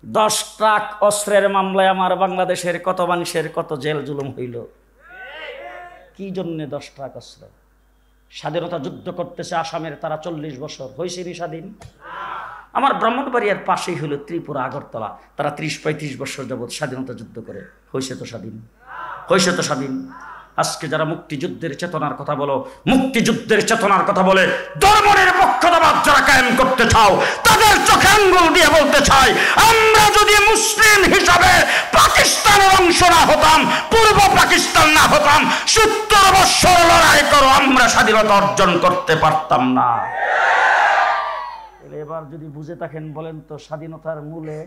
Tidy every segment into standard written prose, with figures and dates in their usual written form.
10 truck অস্ত্রের মামলায় আমার বাংলাদেশের কত মানুষের কত জেল জুলুম হইল। কি জন্য 10 ট্রাক অস্ত্র? স্বাধীনতা যুদ্ধ করতেছে আসামের তারা 40 বছর, হয়েছে নি স্বাধীন? আমার ব্রাহ্মণবাড়িয়ার পাশেই হলো ত্রিপুরা আগরতলা, তারা 30-35 বছর যাবৎ স্বাধীনতা যুদ্ধ করে, হয়েছে তো স্বাধীন? হয়েছে তো স্বাধীন? আজকে যারা মুক্তিযুদ্ধের চেতনার কথা বলো, মুক্তিযুদ্ধের চেতনার কথা বলে ধর্মের পক্ষপাত যারা কায়েম করতে চাও, তাদের চোখে আঙ্গুল দিয়ে বলতে চাই, আমরা যদি মুসলিম হিসাবে পাকিস্তানের অংশ না হতাম, পূর্ব পাকিস্তান না হতাম, 70 বছর লড়াই করো, আমরা স্বাধীনতা অর্জন করতে পারতাম না। এবার যদি বুঝে থাকেন বলেন তো স্বাধীনতার মূলে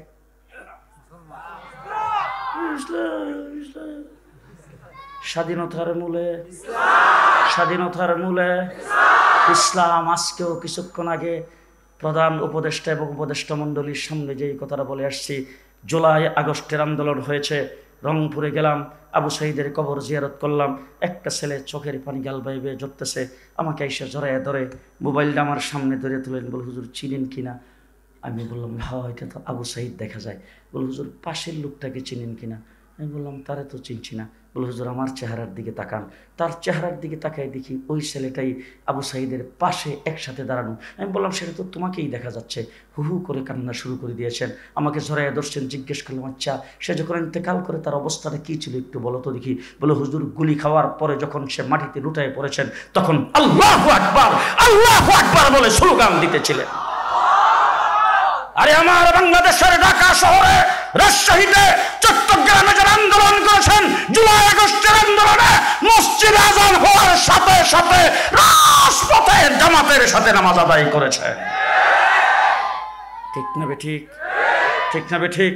স্বাধীনতার মূলে স্বাধীনতার মূলে ইসলাম। আজকেও কিছুক্ষণ আগে প্রধান উপদেষ্টা এবং উপদেষ্টা মণ্ডলীর সামনে যেই কথাটা বলে আসছি, জুলাই আগস্টের আন্দোলন হয়েছে, রংপুরে গেলাম, আবু সাইদের কবর জিয়ারত করলাম, একটা ছেলে চোখের পানি গাল বাইবে ঝরতেছে, আমাকে এসে জড়াইয়া ধরে মোবাইলটা আমার সামনে ধরে তুলেন, বল হুজুর চিনেন কিনা? আমি বললাম হ্যাঁ, এটা তো আবু সাইদ দেখা যায়। বল হুজুর পাশের লোকটাকে চিনেন কিনা? আমি বললাম তারে তো চিনছি না। বলে হুজুর আমার চেহারার দিকে তাকান। তার চেহারার দিকে তাকাই দেখি ওই ছেলেটাই আবু সাইদের পাশে একসাথে দাঁড়ানো। আমি বললাম সেটা তো তোমাকেই দেখা যাচ্ছে। হু হু করে কান্না শুরু করে দিয়েছেন, আমাকে জড়াইয়া ধরছেন। জিজ্ঞেস করলাম আচ্ছা সে যখন ইন্তেকাল করে তার অবস্থাটা কী ছিল একটু বলো তো দেখি। বলে হুজুর গুলি খাওয়ার পরে যখন সে মাটিতে লুটায় পড়েছেন তখন আল্লাহু আকবার আল্লাহু আকবার বলে স্লোগান দিতেছিলেন। আরে আমার বাংলাদেশের ঢাকা শহরে, রাজশাহীতে, চট্টগ্রামে যারা আন্দোলন করেছেন জুলাই আগস্টের আন্দোলনে, মসজিদে আযান হওয়ার সাথে সাথে রাজপথে জামাতের সাথে নামাজ আদায় করেছে। ঠিক না বেঠিক? ঠিক না বেঠিক?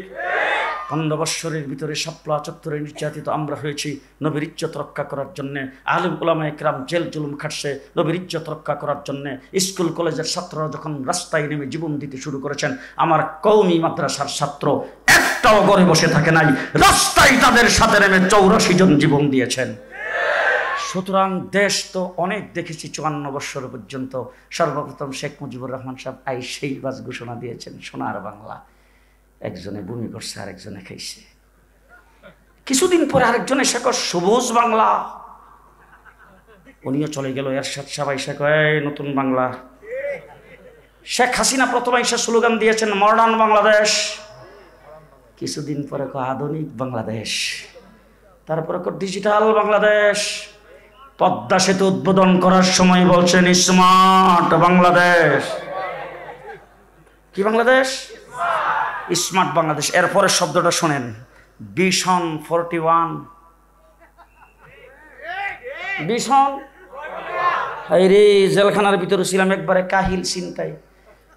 15 বৎসরের ভিতরে শাপলা চত্বরে নির্যাতিত আমরা হয়েছি নবীর ইজ্জত রক্ষা করার জন্য। আলেম উলামা ইকরাম জেল জুলুম খাটছে নবীর ইজ্জত রক্ষা করার জন্য। স্কুল কলেজের ছাত্ররা যখন রাস্তায় নেমে জীবন দিতে শুরু করেছেন, আমার কওমি মাদ্রাসার ছাত্র একটাও ঘরে বসে থাকে নাই, রাস্তায় তাদের সাথে নেমে 84 জন জীবন দিয়েছেন। সুতরাং দেশ তো অনেক দেখেছি 54 বৎসর পর্যন্ত। সর্বপ্রথম শেখ মুজিবুর রহমান সাহেব সেই বাস ঘোষণা দিয়েছেন সোনার বাংলা। একজনে বমি করছে, আরেকজনে খাইছে। কিছুদিন পরে আরেকজনে এসে কয় সবুজ বাংলা, উনিও চলে গেল। এরশাদ সাহেব এসে কয় নতুন বাংলা। শেখ হাসিনা প্রথমে এসে স্লোগান দিয়েছেন মডার্ন বাংলাদেশ, কিছুদিন পরে কয় আধুনিক বাংলাদেশ, তারপরে কয় ডিজিটাল বাংলাদেশ। পদ্মা সেতু উদ্বোধন করার সময় বলছেন স্মার্ট বাংলাদেশ। কি বাংলাদেশ? স্মার্ট বাংলাদেশ। এরপরে শব্দটা শোনেন, ভিশন 41। ভিশন রে, জেলখানার ভিতরে ছিলাম একবারে কাহিল চিন্তায়।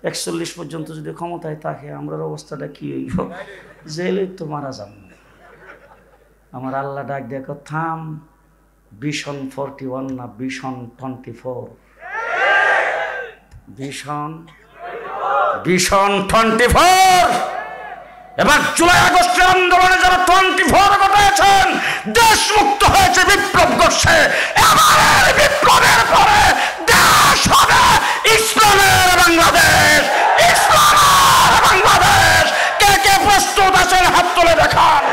41 পর্যন্ত যদি ক্ষমতায় থাকে আমরার অবস্থাটা কি হইব? জেলে তো মারা যাব। আমার আল্লাহ ডাক দেখো থাম, ভিশন 41 না ভিশন 24। ভিশন 24। এবার জুলাই আগস্টের আন্দোলনে যারা 24 ঘটাচ্ছেন, দেশ মুক্ত হয়েছে, বিপ্লব করছে। এবারের বিপ্লবের পরে দেশ হবে ইসলামের বাংলাদেশ, ইসলামের বাংলাদেশ। কে কে প্রস্তুত আছেন হাত তুলে দেখান।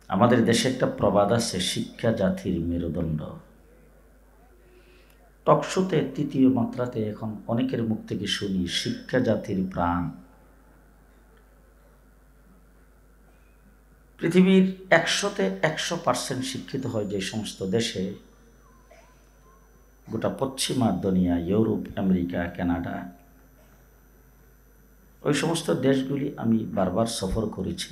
আমাদের দেশে একটা প্রবাদ আছে, শিক্ষা জাতির মেরুদণ্ড। টকশোতে 3য় মাত্রাতে এখন অনেকের মুখ থেকে শুনি শিক্ষা জাতির প্রাণ। পৃথিবীর 100তে 100% শিক্ষিত হয় যে সমস্ত দেশে, গোটা পশ্চিমা দুনিয়া, ইউরোপ, আমেরিকা, কানাডা, ওই সমস্ত দেশগুলি আমি বারবার সফর করেছি।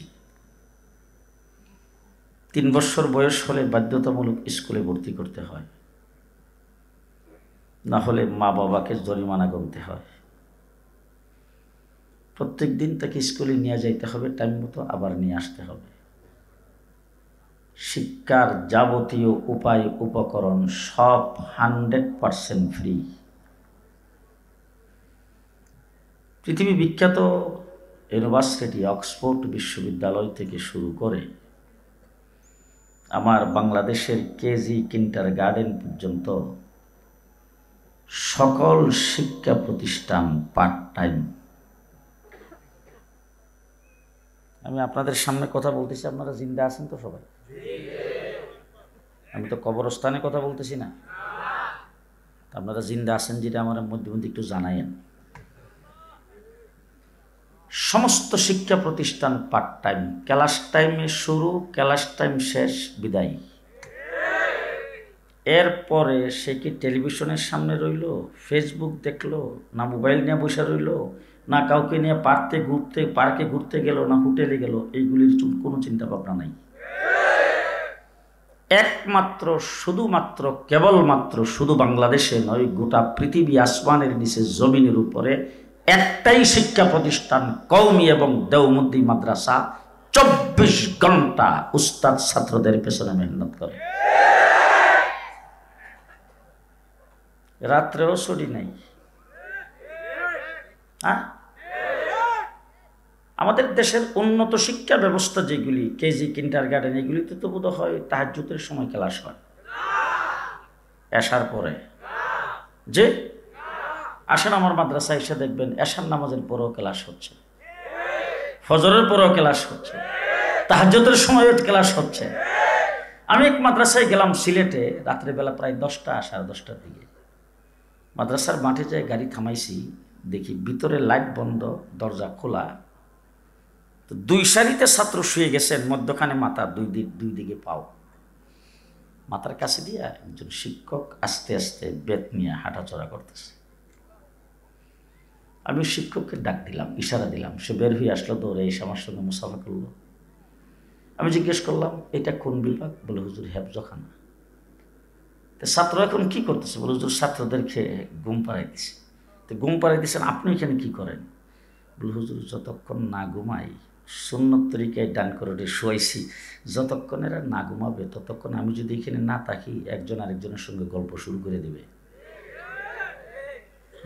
3 বছর বয়স হলে বাধ্যতামূলক স্কুলে ভর্তি করতে হয়, না হলে মা বাবাকে জরিমানা গুনতে হয়। প্রত্যেক দিন তাকে স্কুলে নিয়ে যাইতে হবে টাইম মতো, আবার নিয়ে আসতে হবে। শিক্ষার যাবতীয় উপায় উপকরণ সব 100% ফ্রি। পৃথিবী বিখ্যাত ইউনিভার্সিটি অক্সফোর্ড বিশ্ববিদ্যালয় থেকে শুরু করে আমার বাংলাদেশের কেজি কিন্ডারগার্টেন পর্যন্ত সকল শিক্ষা প্রতিষ্ঠান পার্ট টাইম। আমি আপনাদের সামনে কথা বলতেছি, আপনারা জিন্দা আছেন তো সবাই? আমি তো কবরস্থানে কথা বলতেছি না। আপনারা জিন্দা আছেন যেটা আমার মধ্যে মধ্যে একটু জানাইন। সমস্ত শিক্ষা প্রতিষ্ঠান পার্ট টাইম, ক্লাস টাইমে শুরু, ক্লাস টাইম শেষ, বিদায়। এরপরে সে কি টেলিভিশনের সামনে রইল, ফেসবুক দেখলো, না মোবাইল নিয়ে বসে রইল, না কাউকে নিয়ে পার্কে ঘুরতে গেল, না হোটেলে গেল, এইগুলির কোনো চিন্তা ভাবনা নাই। একমাত্র শুধুমাত্র কেবলমাত্র শুধু বাংলাদেশে নয়, গোটা পৃথিবী আসমানের নিচে জমিনের উপরে একটাই শিক্ষা প্রতিষ্ঠান, কওমি এবং দেওবন্দি মাদ্রাসা। 24 ঘন্টা উস্তাদ ছাত্রদের পেছনে মেহনত করে, রাত্রেও ছুটি নাই। হ্যাঁ, আমাদের দেশের উন্নত শিক্ষা ব্যবস্থা যেগুলি, কেজি, কিন্ডারগার্টেন, এগুলিতে তো বোধ হয় তাহাজ্জুদের সময় ক্লাস হয়, এশার পরে। যে আসেন আমার মাদ্রাসায় এসে দেখবেন এশার নামাজের পরেও ক্লাস হচ্ছে, ফজরের পরেও ক্লাস হচ্ছে, তাহাজ্জুদের সময়ও ক্লাস হচ্ছে। আমি এক মাদ্রাসায় গেলাম সিলেটে, রাত্রেবেলা প্রায় 10টা, 10:30টার দিকে। মাদ্রাসার মাঠে যায় গাড়ি থামাইছি, দেখি ভিতরে লাইট বন্ধ, দরজা খোলা। তো 2 সারিতে ছাত্র শুয়ে গেছেন, মধ্যখানে মাথা, দুই দিকে পাও। মাথার কাছে দিয়া একজন শিক্ষক আস্তে আস্তে বেত নিয়ে হাঁটাচলা করতেছে। আমি শিক্ষককে ডাক দিলাম, ইশারা দিলাম, সে বের হয়ে আসলো, দৌড়ে এসে আমার সঙ্গে মুসাফা করলো। আমি জিজ্ঞেস করলাম, এটা কোন বিভাগ? বলে হুজুর হেফজখানা। তো ছাত্র এখন কি করতেছে? বলে হুজুর ছাত্রদেরকে ঘুম পাড়াই দিছে। তো ঘুম পাড়াই দিচ্ছেন, আপনি এখানে কি করেন? বলে হুজুর যতক্ষণ না ঘুমাই সুন্নত তরিকায় ডান করে শোয়াইছি, যতক্ষণ এরা না ঘুমাবে ততক্ষণ আমি যদি এখানে না থাকি একজন আরেকজনের সঙ্গে গল্প শুরু করে দিবে।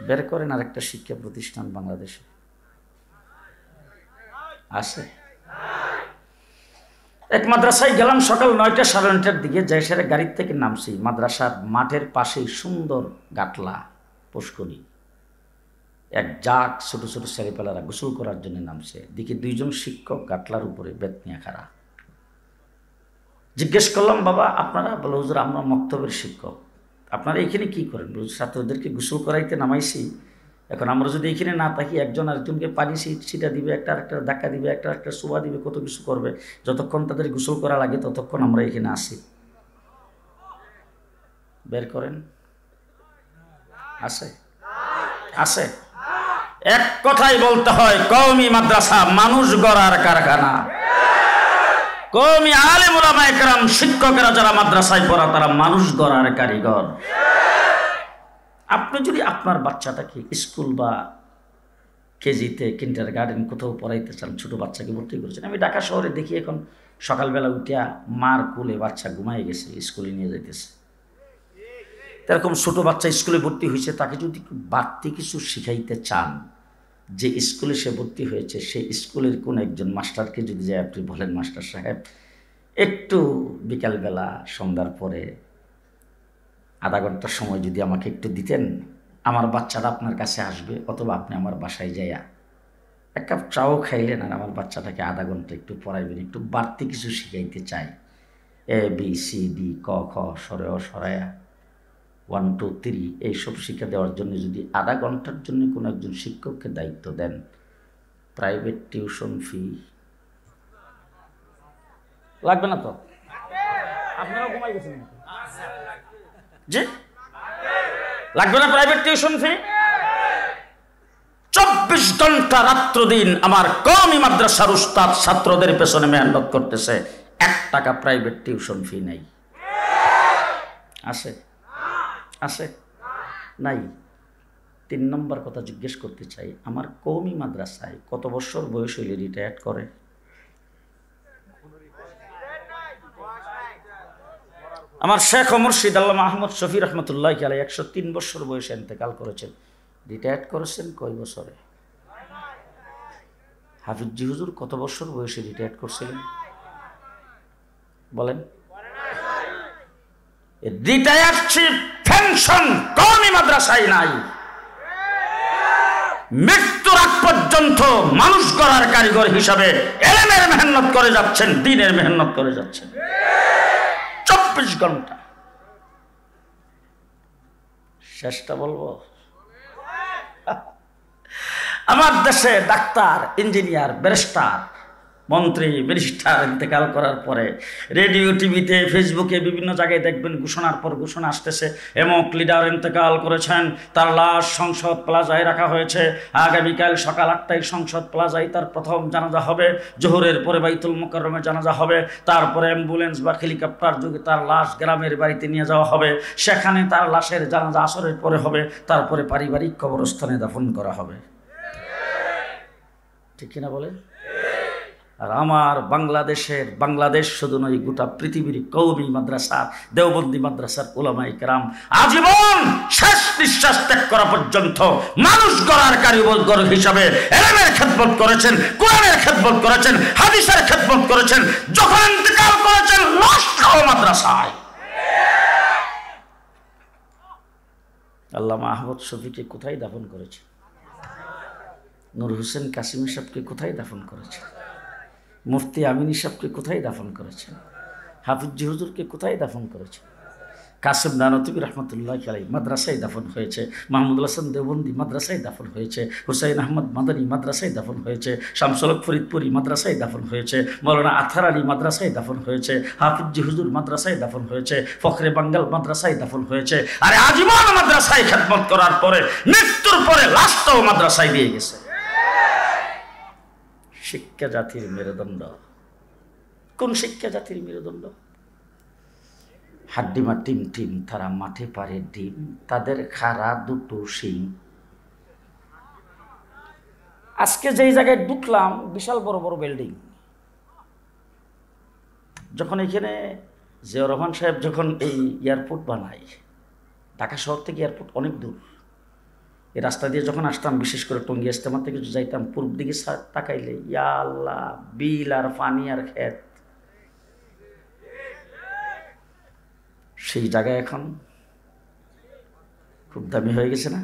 বের করেন আরেকটা শিক্ষা প্রতিষ্ঠান বাংলাদেশে আছে? এক মাদ্রাসায় গেলাম সকাল 9টা, 9:30টার দিকে। যাই সেরে গাড়ির থেকে নামছি, মাদ্রাসার মাঠের পাশেই সুন্দর গাটলা, পুষ্করী, এক জাক ছোট ছোট ছেলেপেলারা গোসল করার জন্য নামছে। দেখি 2 জন শিক্ষক গাটলার উপরে বেত নিয়ে খাড়া। জিজ্ঞেস করলাম, বাবা আপনারা? বলে হুজুর আমরা মক্তবের শিক্ষক। আপনারা এখানে কি করেন? বলে ছাত্রদেরকে গোসল করাইতে নামাইছি, এখন আমরা যদি এখানে না থাকি একজন আরেকজনকে পানি ছিটা দিবে, একটা ধাক্কা দিবে, একটা শোভা দিবে, কত কিছু করবে। যতক্ষণ তাদের গোসল করা লাগে ততক্ষণ আমরা এখানে আসি। বের করেন। আছে? আছে? এক কথাই বলতে হয়, কওমি মাদ্রাসা মানুষ গড়ার কারখানা। কওমি আলেম ওলামা একরাম, শিক্ষকেরা যারা মাদ্রাসায় পড়া, তারা মানুষ গড়ার কারিগর। আপনি যদি আপনার বাচ্চাটাকে স্কুল বা কেজিতে, কিন্ডারগার্টেন কোথাও পড়াইতে চান, ছোট বাচ্চাকে ভর্তি করেছেন। আমি ঢাকা শহরে দেখি এখন সকালবেলা উঠিয়া মার কোলে বাচ্চা ঘুমাই গেছে, স্কুলে নিয়ে যাইতেছে। এরকম ছোট বাচ্চা স্কুলে ভর্তি হয়েছে, তাকে যদি বাড়তি কিছু শিখাইতে চান, যে স্কুলে সে ভর্তি হয়েছে সেই স্কুলের কোন একজন মাস্টারকে যদি যায় আপনি বলেন, মাস্টার সাহেব একটু বিকালবেলা সন্ধ্যার পরে আধা ঘন্টার সময় যদি আমাকে একটু দিতেন, আমার বাচ্চাটা আপনার কাছে আসবে, অথবা আপনি আমার বাসায় যাইয়া 1 কাপ চাও খাইলেন, আর আমার বাচ্চাটাকে আধা ঘন্টা একটু পড়াইবেন, একটু বাড়তি কিছু শিখাইতে চাই। ABCD, ক খ, সরে অ সরায়া 1 2 3 এইসব শিক্ষা দেওয়ার জন্য যদি আধা ঘন্টার জন্য কোনো একজন শিক্ষককে দায়িত্ব দেন, প্রাইভেট টিউশন ফি লাগবে না তো? আপনারা ঘুমাই গেছেন জি? লাগবে না প্রাইভেট টিউশন ফি? 24 ঘন্টা রাত্র দিন আমার কওমি মাদ্রাসার উস্তাদ ছাত্রদের পেছনে মেহনত করতেছে, 1 টাকা প্রাইভেট টিউশন ফি নেই। আছে? আছে? নাই। 3 নম্বর কথা জিজ্ঞেস করতে চাই, আমার কওমি মাদ্রাসায় কত বছর বয়স হইলে রিটায়ার্ড করে? আমার শেখ ও মুর্শিদ আল্লামা আহমদ শফি রহমতুল্লাহ আলাইহি 103 বছর বয়সে ইন্তেকাল করেছেন। রিটায়ার্ড করেছেন কয় বছরে? হাফিজি হুজুর কত বছর বয়সে রিটায়ার্ড করছিলেন বলেন? রিটায়ার্ড চিফ পেনশন কওমি মাদ্রাসায় নাই। মৃত্যুর আগ পর্যন্ত মানুষ গড়ার কারিগর হিসাবে এলেমের মেহনত করে যাচ্ছেন, দ্বীনের মেহনত করে যাচ্ছেন 24 ঘন্টা। শেষটা বলবো, আমার দেশে ডাক্তার, ইঞ্জিনিয়ার, ব্যারিস্টার, মন্ত্রী, ব্যারিস্টার ইন্তেকাল করার পরে রেডিও, টিভিতে, ফেসবুকে বিভিন্ন জায়গায় দেখবেন ঘোষণার পর ঘোষণা আসতেছে, এমক লিডার ইন্তেকাল করেছেন, তার লাশ সংসদ প্লাজায় রাখা হয়েছে, আগামীকাল সকাল 8টায় সংসদ প্লাজায় তার প্রথম জানাজা হবে, জোহরের পরে বাইতুল মুকাররমে জানাজা হবে, তারপরে অ্যাম্বুলেন্স বা হেলিকপ্টার যোগে তার লাশ গ্রামের বাড়িতে নিয়ে যাওয়া হবে, সেখানে তার লাশের জানাজা আসরের পরে হবে, তারপরে পারিবারিক কবরস্থানে দাফন করা হবে। ঠিক কিনা বলে? আর আমার বাংলাদেশ শুধু নয়, গোটা পৃথিবীর কওমি মাদ্রাসা, দেওবন্দি মাদ্রাসার উলামায়ে কেরাম আজীবন শেষ নিঃশ্বাস ত্যাগ করা পর্যন্ত মানুষ গড়ার কারিগর হিসাবে ইলমের খেদমত করেছেন, কোরআনের খেদমত করেছেন, হাদিসের খেদমত করেছেন। যখন ইন্তেকাল করেছেন লাশ মাদ্রাসায়। আল্লামা আহমদ শফীকে কোথায় দাফন করেছে? নূর হোসেন কাসিমি সাহেবকে কোথায় দাফন করেছে? মুফতি আমিনী সাহেবকে কোথায় দাফন করেছেন? হাফিজ হুজুরকে কোথায় দাফন করেছে? কাসিম নানতুবি রহমতুল্লাহ আলাইহি মাদ্রাসায় দাফন হয়েছে, মাহমুদুল হাসান দেওবন্দি মাদ্রাসায় দাফন হয়েছে, হুসাইন আহমদ মাদানী মাদ্রাসায় দাফন হয়েছে, শামসুল হক ফরিদপুরি মাদ্রাসায় দাফন হয়েছে, মৌলানা আথার আলী মাদ্রাসায় দাফন হয়েছে, হাফিজ হুজুর মাদ্রাসায় দাফন হয়েছে, ফখরে বাঙ্গাল মাদ্রাসায় দাফন হয়েছে। আর আজীবন মাদ্রাসায় খেদমত করার পরে মৃত্যুর পরে লাশটাও মাদ্রাসায় দিয়ে গেছে। শিক্ষা জাতির মেরুদণ্ড। কোন শিক্ষা জাতির মেরুদণ্ড? হাড্ডিমা টিম টিম, তারা মাঠে পারে ডিম, তাদের খাড়া দুটো শিং। আজকে যেই জায়গায় ঢুকলাম, বিশাল বড় বড় বিল্ডিং। যখন এখানে জিয়াউর রহমান সাহেব যখন এই এয়ারপোর্ট বানায়, ঢাকা শহর থেকে এয়ারপোর্ট অনেক দূর, এই রাস্তা দিয়ে যখন আসতাম, বিশেষ করে টঙ্গী ইস্তেমা থেকে যাইতাম, পূর্ব দিকে তাকাইলে ইয়া আল্লাহ, বিল আর পানি আর ক্ষেত। সেই জায়গায় এখন খুব দামি হয়ে গেছে না?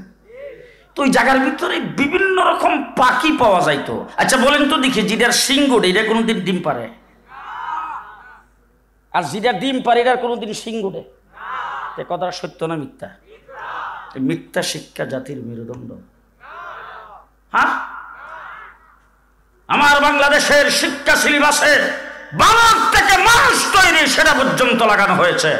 তো ওই জায়গার ভিতরে বিভিন্ন রকম পাখি পাওয়া যাইতো। আচ্ছা বলেন তো দেখি, যেটার শিং গোড়ে এটা কোনোদিন ডিম পারে? আর যেটা ডিম পারে এটার কোনোদিন শিং গোড়ে? এ কথা সত্য না মিথ্যা? মিথ্যা শিক্ষা জাতির মেরুদণ্ড। হ্যাঁ, আমার বাংলাদেশের শিক্ষা সিলেবাসে বালক থেকে মানুষ তৈরি সেটা পর্যন্ত লাগানো হয়েছে।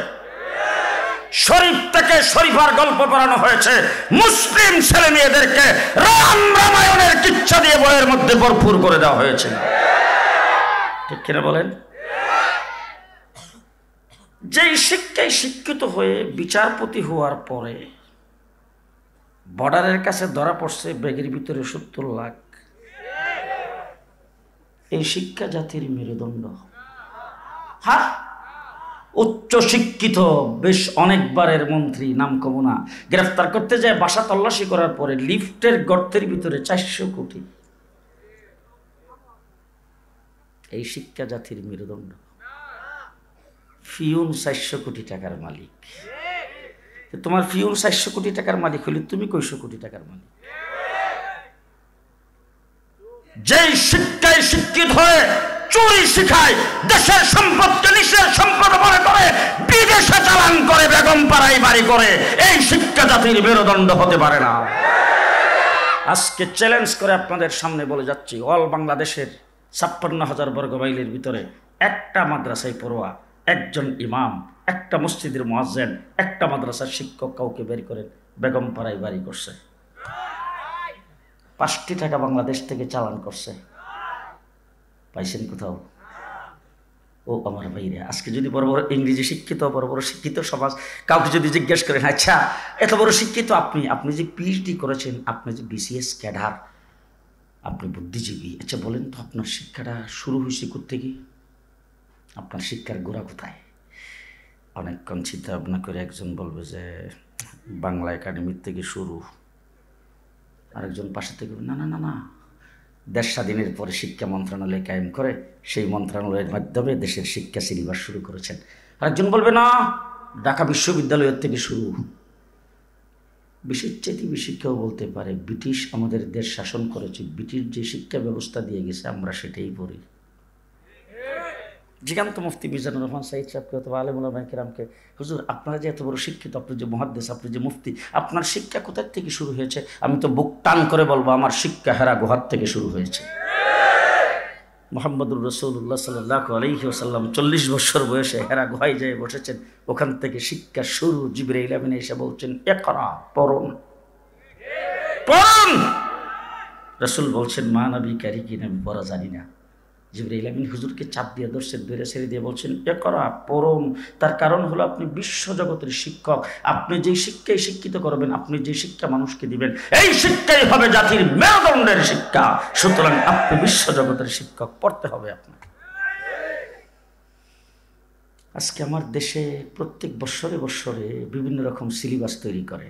শরীফ থেকে শরীফার গল্প পড়ানো হয়েছে। মুসলিম ছেলে মেয়েদেরকে রামায়ণের কিচ্ছা দিয়ে বইয়ের মধ্যে ভরপুর করে দেওয়া হয়েছে। ঠিক কিনা বলেন? যেই শিক্ষায় শিক্ষিত হয়ে বিচারপতি হওয়ার পরে বর্ডারের কাছে ধরা পড়ছে ব্যাগের ভিতরে 70 লাখ, এই শিক্ষা জাতির মেরুদণ্ড। হ্যাঁ, উচ্চ শিক্ষিত বেশ অনেকবারের মন্ত্রী, নাম কম না, গ্রেফতার করতে যায় বাসা তল্লাশি করার পরে লিফটের গর্তের ভিতরে 400 কোটি। এই শিক্ষা জাতির মেরুদণ্ড। ফিউন 400 কোটি টাকার মালিক। তোমার ফিউন 400 কোটি টাকার মালিক হলে তুমি কয়শো কোটি টাকার মালিক? যেই শিক্ষায় শিক্ষিত হয়ে চুরি শিখায়, দেশের সম্পদকে নিজের সম্পদ মনে করে বিদেশে চালান করে, বেগম পাড়ায় বাড়ি করে, এই শিক্ষা জাতির মেরুদণ্ড হতে পারে না। আজকে চ্যালেঞ্জ করে আপনাদের সামনে বলে যাচ্ছি, অল বাংলাদেশের 56,000 বর্গ মাইলের ভিতরে একটা মাদ্রাসায় পড়ুয়া, একজন ইমাম, একটা মসজিদের মুয়াজ্জিন, একটা মাদ্রাসার শিক্ষক কাউকে বের করেন, বেগম পাড়ায় বাড়ি করছে, 5 টাকা বাংলাদেশ থেকে চালান করছে। পাইছেন কোথাও? ও আমার ভাইরে, আজকে যদি বড় বড় ইংরেজি শিক্ষিত, বড় বড় শিক্ষিত সমাজ কাউকে যদি জিজ্ঞেস করেন, আচ্ছা এত বড় শিক্ষিত আপনি যে পিএইচডি করেছেন, আপনি যে বিসিএস ক্যাডার, আপনি বুদ্ধিজীবী, আচ্ছা বলেন তো আপনার শিক্ষাটা শুরু হয়েছে কোত্থেকে? আপনার শিক্ষার গোড়া কোথায়? অনেকক্ষণ চিন্তা ভাবনা করে একজন বলবে যে বাংলা একাডেমির থেকে শুরু, আরেকজন পাশে থেকে না না না না, দেশ স্বাধীনের পরে শিক্ষা মন্ত্রণালয় কায়েম করে সেই মন্ত্রণালয়ের মাধ্যমে দেশের শিক্ষা সিলেবাস শুরু করেছেন। আরেকজন বলবে না, ঢাকা বিশ্ববিদ্যালয়ের থেকে শুরু, বিশ্বের চেয়ে বেশি কেউ বলতে পারে ব্রিটিশ আমাদের দেশ শাসন করেছে, ব্রিটিশ যে শিক্ষা ব্যবস্থা দিয়ে গেছে আমরা সেটাই পড়ি। জিজ্ঞান্ত মুফতি মিজানুর রহমান সাইদ সাহেবকে অথবা আলেম উলামা কিরামকে, হুজুর আপনারা যে এত বড় শিক্ষিত, আপনি যে মুহাদ্দিস, আপনি যে মুফতি, আপনার শিক্ষা কোথা থেকে শুরু হয়েছে? আমি তো বুক টান করে বলবো আমার শিক্ষা হেরা গুহার থেকে শুরু হয়েছে। মুহাম্মদুর রাসূলুল্লাহ সাল্লাল্লাহু আলাইহি ওয়াসাল্লাম 40 বছর বয়সে হেরা গুহায় যেয়ে বসেছেন, ওখান থেকে শিক্ষা শুরু। জিবরাইল আমিন এসে বলছেন ইকরা, পড়ুন পড়ুন। রাসূল বলছেন মা নবী কারি কিনা আমি পড়া জানি না। জিবরাইল আমিন হুজুরকে চাপ দিয়ে ধরছেন, ধরে ছেড়ে দিয়ে বলছেন ইকরা, পড়ুন। তার কারণ হলো আপনি বিশ্বজগতের শিক্ষক, আপনি যেই শিক্ষায় শিক্ষিত করবেন, আপনি যে শিক্ষা মানুষকে দিবেন, এই শিক্ষাই হবে জাতির মেরুদণ্ডের শিক্ষা। সুতরাং আপনি বিশ্বজগতের শিক্ষক, পড়তে হবে আপনাকে। আজকে আমার দেশে প্রত্যেক বৎসরে বৎসরে বিভিন্ন রকম সিলেবাস তৈরি করে।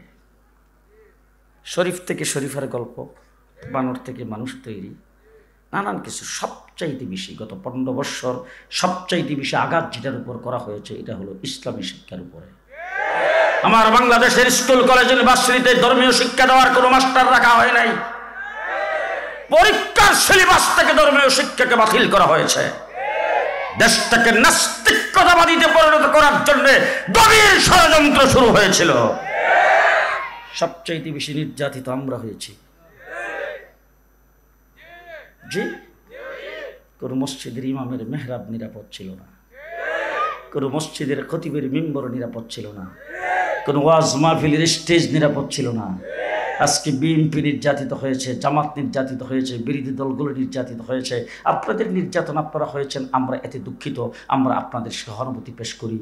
শরীফ থেকে শরীফের গল্প, বানর থেকে মানুষ তৈরি, নানান কিছু। সবচাইতে বেশি গত 15 বৎসর সবচাইতে বেশি আঘাত যেটার উপর করা হয়েছে এটা হলো ইসলামী শিক্ষার উপরে। আমার বাংলাদেশের স্কুল কলেজ ইউনিভার্সিটিতে ধর্মীয় শিক্ষা দেওয়ার কোনো মাস্টার রাখা হয় নাই। পরীক্ষার সিলেবাস থেকে ধর্মীয় শিক্ষাকে বাতিল করা হয়েছে। দেশটাকে নাস্তিকতাবাদীতে পরিণত করার জন্য গভীর ষড়যন্ত্র শুরু হয়েছিল। সবচাইতে বেশি নির্যাতিত আমরা হয়েছি। জি, কোন মসজিদের ইমামের মেহরাব নিরাপদ ছিল না, কোন মসজিদের খতিবের মিম্বর নিরাপদ ছিল না, কোন ওয়াজ মাহফিলের স্টেজ নিরাপদ ছিল না। আজকে বিএনপি নির্যাতিত হয়েছে, জামাত নির্যাতিত হয়েছে, বিরোধী দলগুলো নির্যাতিত হয়েছে। আপনাদের নির্যাতন আপনারা হয়েছেন, আমরা এতে দুঃখিত, আমরা আপনাদের সহানুভূতি পেশ করি।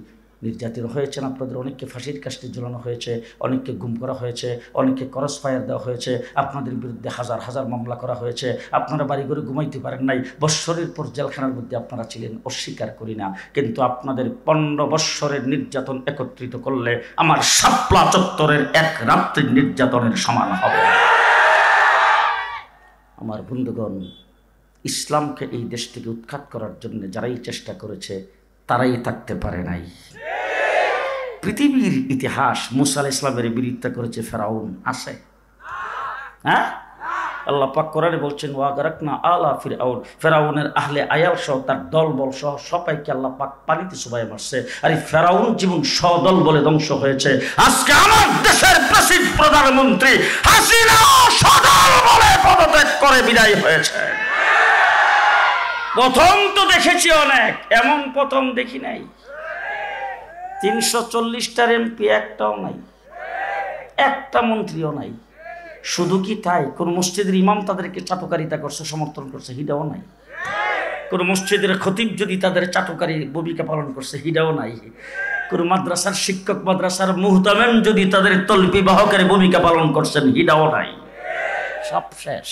নির্যাতিত হয়েছেন আপনাদের, অনেককে ফাঁসির কাস্টে ঝুলানো হয়েছে, অনেককে গুম করা হয়েছে, অনেককে ক্রস ফায়ার দেওয়া হয়েছে, আপনাদের বিরুদ্ধে হাজার হাজার মামলা করা হয়েছে। আপনারা বাড়ি ঘরে ঘুমাইতে পারেন নাই, বৎসরের পর জেলখানার মধ্যে আপনারা ছিলেন, অস্বীকার করি না। কিন্তু আপনাদের 15 বৎসরের নির্যাতন একত্রিত করলে আমার শাপলা চত্বরের এক রাত্রির নির্যাতনের সমান হবে। আমার বন্ধুগণ, ইসলামকে এই দেশ থেকে উৎখাত করার জন্য যারাই চেষ্টা করেছে তারাই থাকতে পারে নাই। পৃথিবীর ইতিহাস মুসা আলাইহিস সালামের বিরোধিতা করেছে ফেরাউন, আছে? হ্যাঁ, আল্লাহ পাক কোরআনে বলছেন ওয়া গারাকনা আলা ফিরআউন, ফেরাউনের আহলে আয়াল সহ তার দলবল সহ সবাইকে আল্লাহ পাক পানিতে চুবাই মারছে। আর এই ফেরাউন জীবন সদল বলে ধ্বংস হয়েছে। আজকে আমার দেশের প্রধানমন্ত্রী হাসিনা সদল বলে পদত্যাগ করে বিদায় হয়েছে। প্রথম তো দেখেছি অনেক, এমন প্রথম দেখি নাই। 340টার এমপি একটাও নাই, একটা মন্ত্রীও নাই। শুধু কি তাই, কোন মসজিদের ইমাম তাদেরকে চাটুকারিতা করছে, সমর্থন করছে, হিডাও নাই। কোন মসজিদের খতিব যদি তাদের চাটুকারী ভূমিকা পালন করছে, হিডাও নাই। কোন মাদ্রাসার শিক্ষক, মাদ্রাসার মুহতামেম যদি তাদের তলবি বাহকের ভূমিকা পালন করছেন, হিডাও নাই। সব শেষ,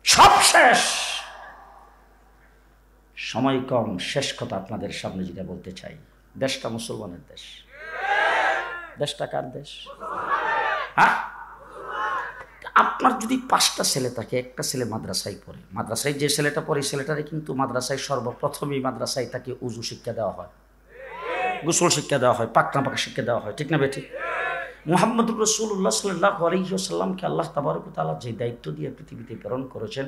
সব শেষ। সময় কম, শেষ কথা আপনাদের সামনে যেটা বলতে চাই, দেশটা মুসলমানের দেশ। দেশটা কার দেশ? হ্যাঁ, আপনার যদি 5টা ছেলে থাকে, একটা ছেলে মাদ্রাসায় পড়ে, মাদ্রাসায় যে ছেলেটা পড়ে ছেলেটারে কিন্তু মাদ্রাসায় সর্বপ্রথমই মাদ্রাসায় তাকে উজু শিক্ষা দেওয়া হয়, গোসল শিক্ষা দেওয়া হয়, পাকনা পাকা শিক্ষা দেওয়া হয়, ঠিক না বেঠিক? মুহাম্মদুর রাসূলুল্লাহ সাল্লাল্লাহু আলাইহি ওয়াসাল্লামকে আল্লাহ তাবারক ওয়া তাআলা যে দায়িত্ব দিয়ে পৃথিবীতে প্রেরণ করেছেন,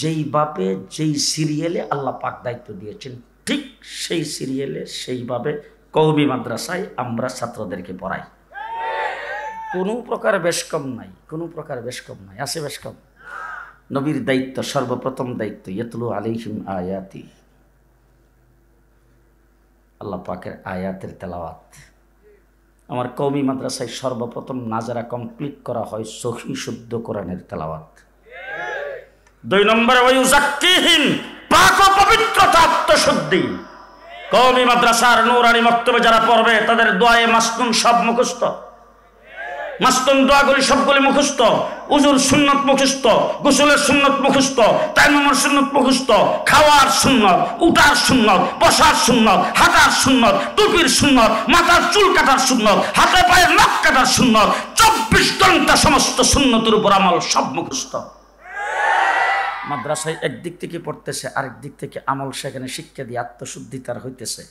যেইভাবে যেই সিরিয়ালে আল্লাহ পাক দায়িত্ব দিয়েছেন, ঠিক সেই সিরিয়ালে সেইভাবে কওমি মাদ্রাসায় আমরা ছাত্রদেরকে পড়াই। কোনো প্রকার বেশকম নাই, কোনো প্রকার বেশকম নাই। আছে বেশকম? নবীর দায়িত্ব, সর্বপ্রথম দায়িত্ব ইয়াতলু আলাইহিম আয়াতি, আল্লাহ পাকের আয়াতের তেলাওয়াত। আমার কওমি মাদ্রাসায় সর্বপ্রথম নাজারা কমপ্লিট করা হয় সহি শুদ্ধ কোরআনের তেলাওয়াত। 2 নম্বরে ওয়ায়ুযাক্কিহিম, পাক ও পবিত্রতা, আত্মশুদ্ধি। কওমি মাদ্রাসার নূরানি মক্তবে যারা পড়বে তাদের দোয়ায়ে মাসনুন সব মুখস্থ, মাসনুন দোয়াগুলি সবগুলি মুখস্থ, উজুর সুন্নত মুখস্থ, গোসলের সুন্নত মুখস্থ, তায়াম্মুমের সুন্নত মুখস্থ, খাওয়ার সুন্নত, উঠার সুন্নত, বসার সুন্নত, হাঁটার সুন্নত, টুপির সুন্নত, মাথার চুল কাটার সুন্নত, হাতে পায়ের নখ কাটার সুন্নত, 24 ঘন্টা সমস্ত সুন্নতের উপর আমল সব মুখস্থ। মাদ্রাসায় একদিক থেকে পড়তেছে, আরেক দিক থেকে আমল সেখানে শিক্ষা দিয়ে আত্মশুদ্ধি তার হইতেছে।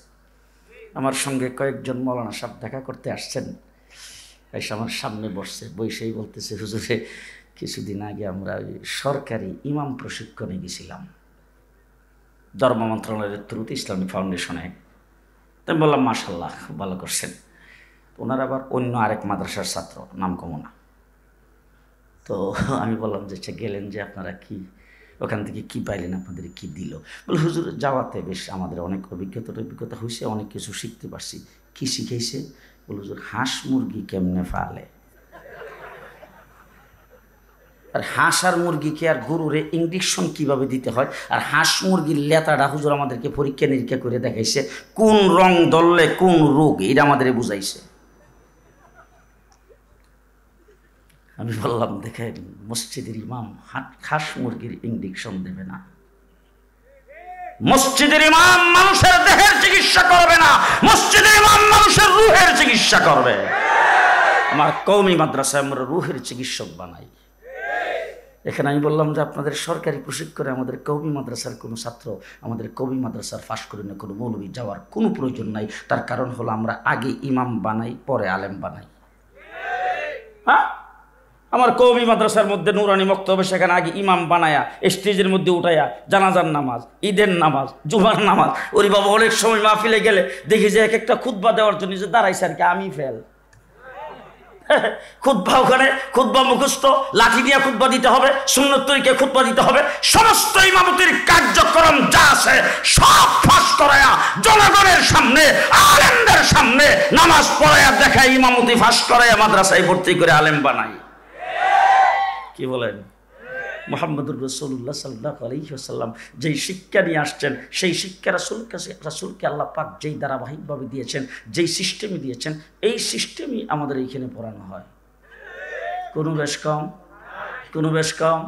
আমার সঙ্গে কয়েকজন মৌলানা সাহেব দেখা করতে আসছেন, এসে আমার সামনে বসছে, বসেই বলতেছে, হুজুরে কিছুদিন আগে আমরা সরকারি ইমাম প্রশিক্ষণে গেছিলাম ধর্ম মন্ত্রণালয়ের থ্রুতে ইসলামিক ফাউন্ডেশনে। তো আমি বললাম মাশাআল্লাহ, খুব ভালো করছেন। ওনার আবার অন্য আরেক মাদ্রাসার ছাত্র, নাম কমো না। তো আমি বললাম যে গেলেন যে আপনারা কি ওখান থেকে কি পাইলেন, আপনাদের কি দিল? বলে হুজুর যাওয়াতে বেশ আমাদের অনেক অভিজ্ঞতা হয়েছে, অনেক কিছু শিখতে পারছি। কি শিখাইছে? বলে হুজুর হাঁস মুরগি কেমনে ফালে, আর হাঁস আর মুরগিকে আর গরুরে ইঞ্জেকশন কিভাবে দিতে হয়, আর হাঁস মুরগির লেতাটা হুজুর আমাদেরকে পরীক্ষা নিরীক্ষা করে দেখাইছে, কোন রং ধরলে কোন রোগ, এটা আমাদের বুঝাইছে। আমি বললাম দেখেন, মসজিদের ইমাম হাঁস মুরগির ইঞ্জেকশন দেবে না, মসজিদের ইমাম মানুষের দেহের চিকিৎসা করবে না, মসজিদের ইমাম মানুষের রুহের চিকিৎসা করবে। আমার কওমি মাদ্রাসায় আমরা রুহের চিকিৎসক বানাই। এখানে আমি বললাম যে আপনাদের সরকারি প্রশিক্ষণে আমাদের কওমি মাদ্রাসার কোনো ছাত্র আমাদের কওমি মাদ্রাসার ফাঁস করে না কোনো মৌলবী যাওয়ার কোনো প্রয়োজন নাই। তার কারণ হলো আমরা আগে ইমাম বানাই, পরে আলেম বানাই। হ্যাঁ, আমার কওমি মাদ্রাসার মধ্যে নুরানি মক্তবে, সেখানে আগে ইমাম বানায়া স্টেজের মধ্যে উঠাইয়া জানাজার নামাজ, ঈদের নামাজ, জুমার নামাজ। ওরে বাবা, অনেক সময় মাহফিলে গেলে দেখি যে এক একটা খুতবা দেওয়ার জন্য যে দাঁড়াইছে আর কি, আমি ফেল খুতবা, ওখানে খুতবা মুখস্থ, লাঠি দিয়ে খুতবা দিতে হবে, সুন্নত তরিকে খুতবা দিতে হবে, সমস্ত ইমামতির কার্যক্রম যা আছে সব ফাঁস করায়া জনগণের সামনে, আলেমদের সামনে নামাজ পড়ায়া দেখায়, ইমামতি ফাঁস করায়া মাদ্রাসায় ভর্তি করে আলেম বানাই। কি বলেন? মুহাম্মদুর রাসূলুল্লাহ সাল্লাল্লাহু আলাইহি ওয়াসাল্লাম যেই শিক্ষা নিয়ে আসছেন, সেই শিক্ষা রাসূলকে আল্লাহ পাক যেই ধারাবাহিকভাবে দিয়েছেন, যেই সিস্টেমে দিয়েছেন, এই সিস্টেমই আমাদের এইখানে পড়ানো হয়। কোনো বেশ কম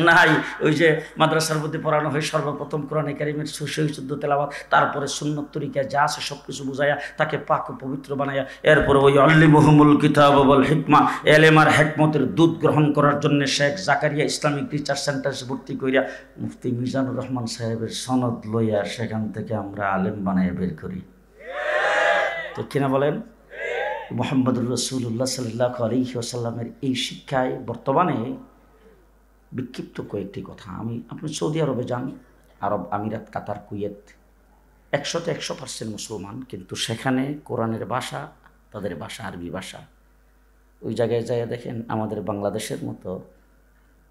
নাই। ওই যে মাদ্রাসার মধ্যে পড়ানো হয় সর্বপ্রথম কোরআনে কারিমের সহিহ শুদ্ধ তেলাওয়াত, তারপরে সুন্নত তরিকা যা আছে সব কিছু বুঝাইয়া তাকে পাক ও পবিত্র বানাইয়া, এরপরে ওই আল্লিমুহুমুল কিতাব ওয়াল হিকমা, এলেম আর হিকমতের দুধ গ্রহণ করার জন্য শেখ জাকারিয়া ইসলামিক রিসার্চ সেন্টারে ভর্তি করিয়া মুফতি মিজানুর রহমান সাহেবের সনদ লইয়া সেখান থেকে আমরা আলেম বানাইয়া বের করি। তো কিনা বলেন? মুহাম্মদুর রাসূলুল্লাহ সাল্লাল্লাহু আলাইহি ওয়াসাল্লামের এই শিক্ষায় বর্তমানে বিক্ষিপ্ত কয়েকটি কথা। আপনি সৌদি আরবে যান, আরব আমিরাত, কাতার, কুয়েত, 100% মুসলমান, কিন্তু সেখানে কোরআনের ভাষা, তাদের ভাষা আরবি ভাষা। ওই জায়গায় যাইয়া দেখেন আমাদের বাংলাদেশের মতো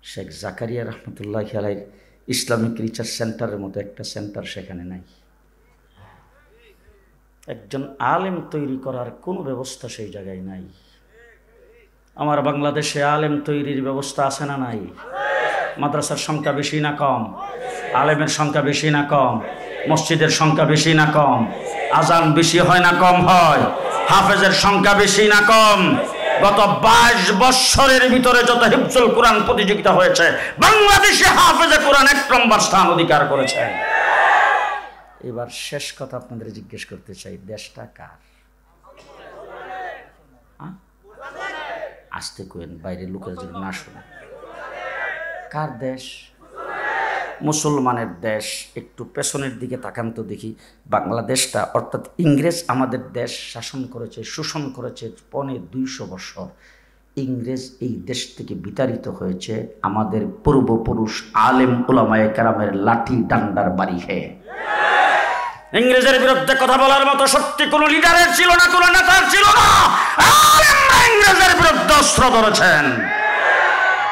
শেখ জাকারিয়া রহমতুল্লাহি আলাইহির ইসলামিক রিসার্চ সেন্টারের মতো একটা সেন্টার সেখানে নাই। একজন আলেম তৈরি করার কোনো ব্যবস্থা সেই জায়গায় নাই। আমার বাংলাদেশে আলেম তৈরির ব্যবস্থা আছে না নাই? মাদ্রাসার সংখ্যা বেশি না কম? আলেমের সংখ্যা বেশি না কম? মসজিদের সংখ্যা বেশি না কম? আজান বেশি হয় না কম হয়? হাফেজের সংখ্যা বেশি না কম? গত 22 বছরের ভিতরে যত হিফজুল কোরআন প্রতিযোগিতা হয়েছে, বাংলাদেশে হাফেজে কোরআন 1 নম্বর স্থান অধিকার করেছে। এবার শেষ কথা আপনাদের জিজ্ঞেস করতে চাই, দেশটা কার? আসতে কোয়েন, বাইরে লোকের জন্য না শুনে। কার দেশ? মুসলমানের দেশ। একটু পেছনের দিকে তাকান তো দেখি, বাংলাদেশটা অর্থাৎ ইংরেজ আমাদের দেশ শাসন করেছে, শোষণ করেছে 250 বছর। ইংরেজ এই দেশ থেকে বিতাড়িত হয়েছে আমাদের পূর্বপুরুষ আলেম উলামায়ে কেরামের লাঠি ডান্ডার বাড়ি খেয়ে। ইংরেজের বিরুদ্ধে কথা বলার মতো শক্তি কোন লিডারের ছিল না, কোন নেতার ছিল না। আলেমরা ইংরেজের বিরুদ্ধে অস্ত্র ধরেছেন।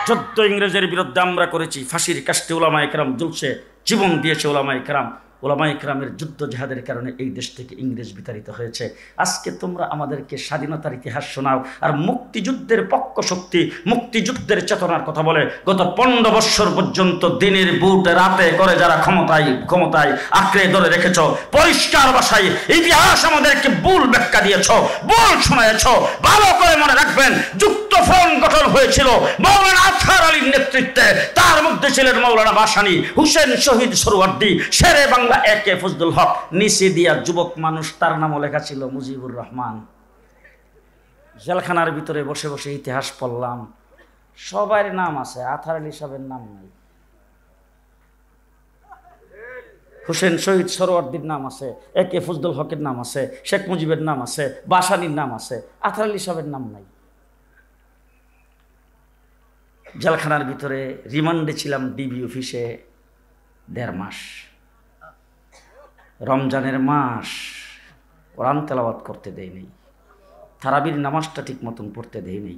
যুদ্ধ ইংরেজের বিরুদ্ধে আমরা করেছি, ফাঁসির কাস্টে উলামায়ে কেরাম ঝুলছে, জীবন দিয়েছে উলামায়ে কেরাম। উলামায়ে কেরামের যুদ্ধ জিহাদের কারণে এই দেশ থেকে ইংরেজ বিতাড়িত হয়েছে। আজকে তোমরা আমাদেরকে স্বাধীনতার ইতিহাস শোনাও আর মুক্তিযুদ্ধের পক্ষ শক্তি, মুক্তিযুদ্ধের চেতনার কথা বলে। গত 15 বছর পর্যন্ত দিনের বুট রাতে করে যারা ক্ষমতায় আঁকড়ে ধরে রেখেছ, পরিষ্কার ভাষায় ইতিহাস আমাদেরকে ভুল ব্যাখ্যা দিয়েছ, ভুল শোনায়েছ। ভালো করে মনে রাখবেন, যুক্তফ্রন্ট গঠন হয়েছিল মাওলানা আজহার আলীর নেতৃত্বে। তার মধ্যে ছিলেন মাওলানা ভাসানী, হুসেন শহীদ সোহরাওয়ার্দী, শেরে বাংলা একে ফজলুল হক, নিচে দিয়া যুবক মানুষ, তার নামও লেখা ছিল মুজিবুর রহমান। জেলখানার ভিতরে বসে বসে ইতিহাস পড়লাম, সবার নাম আছে, আজহার আলী সাহেবের নাম নাই। হুসেন শহীদ সরোয়ার্দির নাম আছে, একে ফজলুল হকের নাম আছে, শেখ মুজিবের নাম আছে, বাসানির নাম আছে, আতর আলী সাহেবের নাম নাই। জেলখানার ভিতরে রিমান্ডে ছিলাম ডিবি অফিসে 1.5 মাস। রমজানের মাস, কোরআন তেলাওয়াত করতে দেয় নেই, তারাবির নামাজটা ঠিক মতন পড়তে দেয় নেই।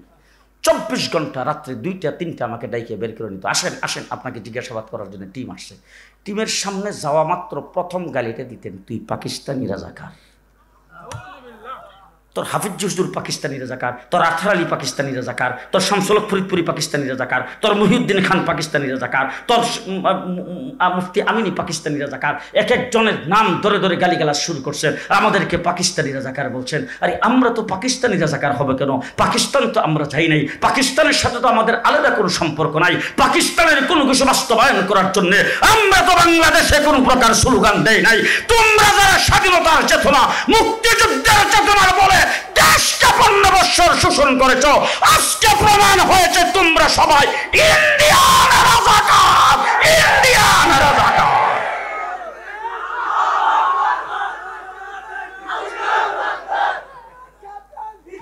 24 ঘন্টা রাত্রে 2টা 3টা আমাকে ডাইকে বের করে নিত, আসেন আসেন আপনাকে জিজ্ঞাসাবাদ করার জন্য টিম আসছে। টিমের সামনে যাওয়া মাত্র প্রথম গালিটা দিতেন, তুই পাকিস্তানি রাজাকার, তোর হাফিজ হুজুর পাকিস্তানি রাজাকার, তোর আতর আলী পাকিস্তানি রাজাকার, তোর শামসুল হক ফরিদপুরি পাকিস্তানি রাজাকার, তোর মহিউদ্দিন খান পাকিস্তানি রাজাকার, তোর মুফতি আমিনী পাকিস্তানি রাজাকার। এক একজনের নাম ধরে ধরে গালিগালাজ শুরু করছেন, আমাদেরকে পাকিস্তানি রাজাকার বলছেন। আরে আমরা তো পাকিস্তানি রাজাকার হবে কেন? পাকিস্তান তো আমরা যাই নাই, পাকিস্তানের সাথে তো আমাদের আলাদা কোনো সম্পর্ক নাই। পাকিস্তানের কোনো কিছু বাস্তবায়ন করার জন্য আমরা তো বাংলাদেশে কোনো প্রকার স্লোগান দেই নাই। তোমরা যারা স্বাধীনতার চেতনা, মুক্তিযুদ্ধের চেতনার বলে দেশকে 15 বছর শোষণ করেছ, আজকে প্রমাণ হয়েছে তোমরা সবাই ইন্ডিয়ান রাজাকার, ইন্ডিয়ান রাজাকার।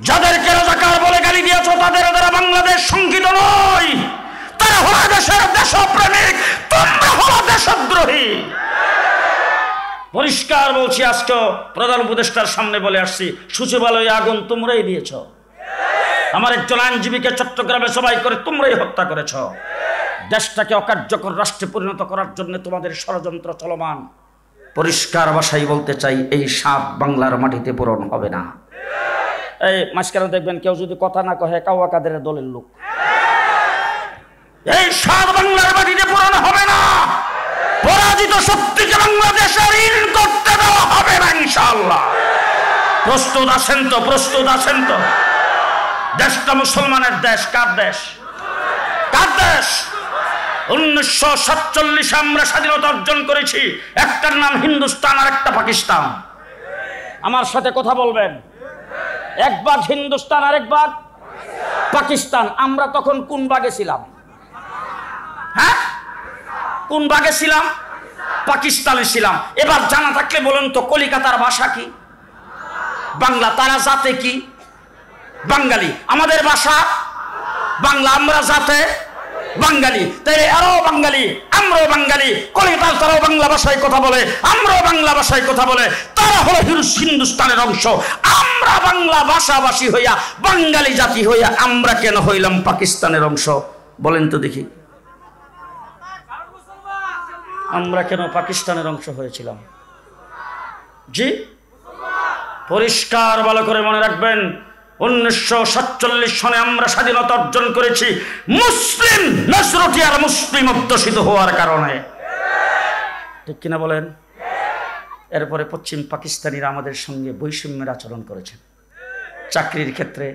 যাদেরকে রাজাকার বলে গালি দিয়েছ তাদের দ্বারা বাংলাদেশ সংগঠিত নয়, তারা হলো দেশের দেশপ্রেমিক, তোমরা হলো দেশদ্রোহী। পরিষ্কার বলছি, আজকে প্রধান উপদেষ্টার সামনে বলে আসছি, সচিবালয়ে আগুন তোমরাই দিয়েছ, আমার একজন আইনজীবীকে চট্টগ্রামে সবাই করে তোমরাই হত্যা করেছ। দেশটাকে অকার্যকর রাষ্ট্রে পরিণত করার জন্য তোমাদের ষড়যন্ত্র চলমান। পরিষ্কার ভাষায় বলতে চাই, এই সাপ বাংলার মাটিতে পূরণ হবে না। এই মাঝখানে দেখবেন কেউ যদি কথা না কহে, কাওয়া কাদের দলের লোক। এই সাপ বাংলার মাটিতে পূরণ হবে না। পরাজিত শক্তিকে বাংলাদেশের ঋণ করতে দেওয়া হবে না ইনশাআল্লাহ। প্রস্তুত আছেন তো? প্রস্তুত আছেন তো? দেশটা মুসলমানের দেশ। কার দেশ? কার দেশ? 1947 আমরা স্বাধীনতা অর্জন করেছি, একটার নাম হিন্দুস্তান আর একটা পাকিস্তান। আমার সাথে কথা বলবেন, এক ভাগ হিন্দুস্তান আর এক ভাগ পাকিস্তান। আমরা তখন কোন ভাগে ছিলাম? হ্যাঁ, কোন ভাগে ছিলাম? পাকিস্তানে ছিলাম। এবার জানা থাকলে বলেন তো, কলিকাতার ভাষা কি? বাংলা। তারা জাতে কি? বাঙালি। আমাদের ভাষা বাংলা, আমরা জাতে বাঙালি। তাই আরো বাঙালি, আমরাও বাঙালি। কলিকাতার তারাও বাংলা ভাষায় কথা বলে, আমরাও বাংলা ভাষায় কথা বলে। তারা হলো হিন্দুস্তানের অংশ, আমরা বাংলা ভাষাভাষী হইয়া, বাঙালি জাতি হইয়া আমরা কেন হইলাম পাকিস্তানের অংশ? বলেন তো দেখি, আমরা কেন পাকিস্তানের অংশ হয়েছিলাম? জি, পরিষ্কার ভালো করে মনে রাখবেন, 1947 সনে আমরা স্বাধীনতা অর্জন করেছি মুসলিম মেজরিটি আর মুসলিম অধ্যুষিত হওয়ার কারণে। ঠিক কিনা বলেন? এরপরে পশ্চিম পাকিস্তানিরা আমাদের সঙ্গে বৈষম্যের আচরণ করেছেন, চাকরির ক্ষেত্রে,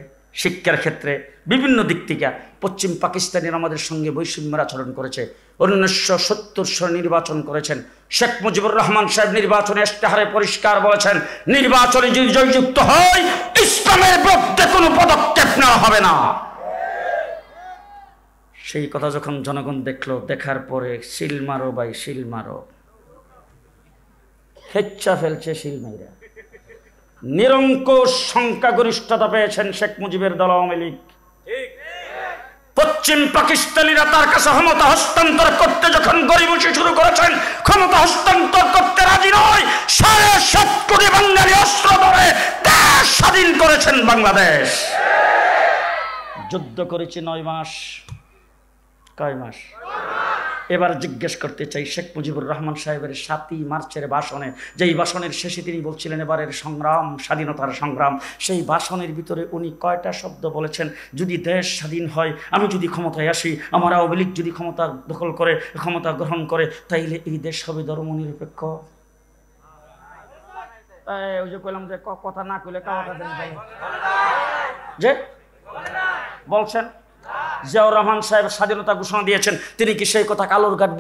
শিক্ষার ক্ষেত্রে, বিভিন্ন দিক থেকে পশ্চিম পাকিস্তানিরা আমাদের সঙ্গে বৈষম্যের আচরণ করেছে। 1970 সনে নির্বাচন করেছেন। শেখ মুজিবুর রহমান সাহেব নির্বাচনে ইশতেহারে পরিষ্কার বলেছেন, নির্বাচনে যদি জয়যুক্ত হয় ইসলামের বিরুদ্ধে কোনো পদক্ষেপ নেওয়া হবে না। সেই কথা যখন জনগণ দেখলো, দেখার পরে শিল মারো ভাই, শিল মারো, হেচ্ছা ফেলছে শিল মাইরা। নিরঙ্কুশ সংখ্যাগরিষ্ঠতা পেয়েছেন শেখ মুজিবের দল আওয়ামী লীগ। পশ্চিম পাকিস্তানিরা তার কাছে ক্ষমতা হস্তান্তর করতে যখন গড়িমসি শুরু করেছেন, ক্ষমতা হস্তান্তর করতে রাজি নয়। 7.5 কোটি বাঙালি অস্ত্র ধরে দেশ স্বাধীন করেছেন বাংলাদেশ। যুদ্ধ করেছি 9 মাস। কয় মাস? এবার জিজ্ঞেস করতে চাই, শেখ মুজিবুর রহমান সাহেবের 7ই মার্চের ভাষণে, যেই ভাষণের শেষে তিনি বলছিলেন এবারের সংগ্রাম স্বাধীনতার সংগ্রাম, সেই ভাষণের ভিতরে উনি কয়টা শব্দ বলেছেন? যদি দেশ স্বাধীন হয়, আমি যদি ক্ষমতায় আসি, আমার আওয়ামী লীগ যদি ক্ষমতা দখল করে, ক্ষমতা গ্রহণ করে, তাইলে এই দেশ হবে ধর্মনিরপেক্ষ। ওই যে কইলাম যে কথা না কইলে কাওয়াটা দেন যে বলছেন। জিয়াউর রহমান সাহেব স্বাধীনতা ঘোষণা দিয়েছেন, তিনি কি সেই কথা কালুরঘাট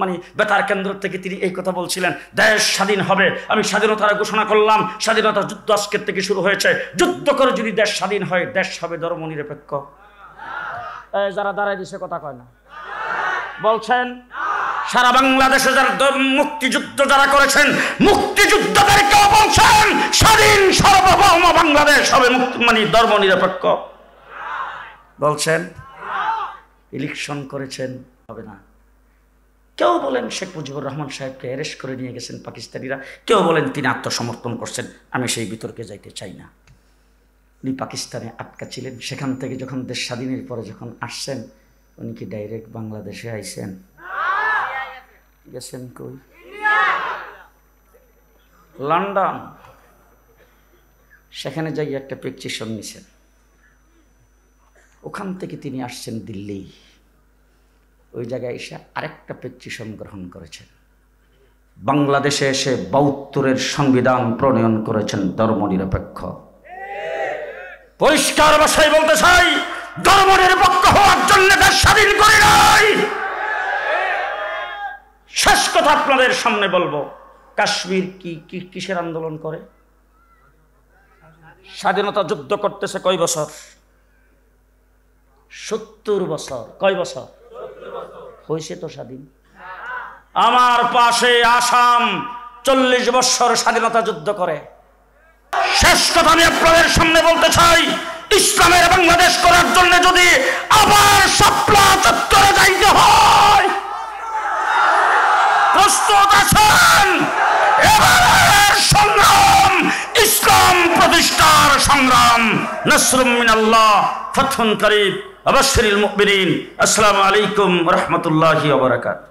মানে বেতার কেন্দ্র থেকে তিনি এই কথা বলছিলেন, দেশ স্বাধীন হবে, আমি স্বাধীনতার ঘোষণা করলাম, স্বাধীনতা যুদ্ধ আজকের থেকে শুরু হয়েছে, যুদ্ধ করে যদি দেশ স্বাধীন হয়, দেশ হবে ধর্মনিরপেক্ষ। যারা দাঁড়ায় দিছে কথা কয় না, বলছেন সারা বাংলাদেশে যারা মুক্তিযুদ্ধ যারা করেছেন, মুক্তিযুদ্ধকারীকেও বলছেন স্বাধীন সার্বভৌম বাংলাদেশ হবে, ধর্ম নিরপেক্ষ বলছেন। ইলেকশন করেছেন, হবে না। কেউ বলেন শেখ মুজিবুর রহমান সাহেবকে অ্যারেস্ট করে নিয়ে গেছেন পাকিস্তানিরা, কেউ বলেন তিনি আত্মসমর্পণ করছেন। আমি সেই বিতর্কে যাইতে চাই না। উনি পাকিস্তানে আটকা ছিলেন, সেখান থেকে যখন দেশ স্বাধীনের পরে যখন আসছেন, উনি কি ডাইরেক্ট বাংলাদেশে আইছেন? গেছেন কই? লন্ডন। সেখানে যাই একটা প্রেসক্রিপশন নিছেন, ওখান থেকে তিনি আসছেন দিল্লি। ওই জায়গায় এসে আরেকটা প্রেসক্রিপশন গ্রহণ করেছেন। বাংলাদেশে এসে ৭২-এর সংবিধান প্রণয়ন করেছেন ধর্মনিরপেক্ষ। পরিষ্কার ভাষায় বলতে চাই, ধর্মনিরপেক্ষ হওয়ার জন্য দেশ স্বাধীন করে নাই। শেষ কথা আপনাদের সামনে বলবো, কাশ্মীর কি কিসের আন্দোলন করে? স্বাধীনতা যুদ্ধ করতেছে কয় বছর? ৭০ বছর। কয় বছর হয়েছে তো স্বাধীন? আমার পাশে আসাম ৪০ বছর স্বাধীনতা যুদ্ধ করে। শেষ কথা আমি আপনাদের সামনে বলতে চাই, ইসলামের বাংলাদেশ করার জন্য যদি আবার শাপলা চত্বরে যাইতে হয়, প্রস্তুত আছেন? এবারের সংগ্রাম ইসলাম প্রতিষ্ঠার সংগ্রাম। নাসরুম মিনাল্লাহ, ফাতহুন করিব, ওয়া বাশশিরিল মুমিনিন। আসসালামু আলাইকুম ওয়া রাহমাতুল্লাহি ওয়া বারাকাতুহু।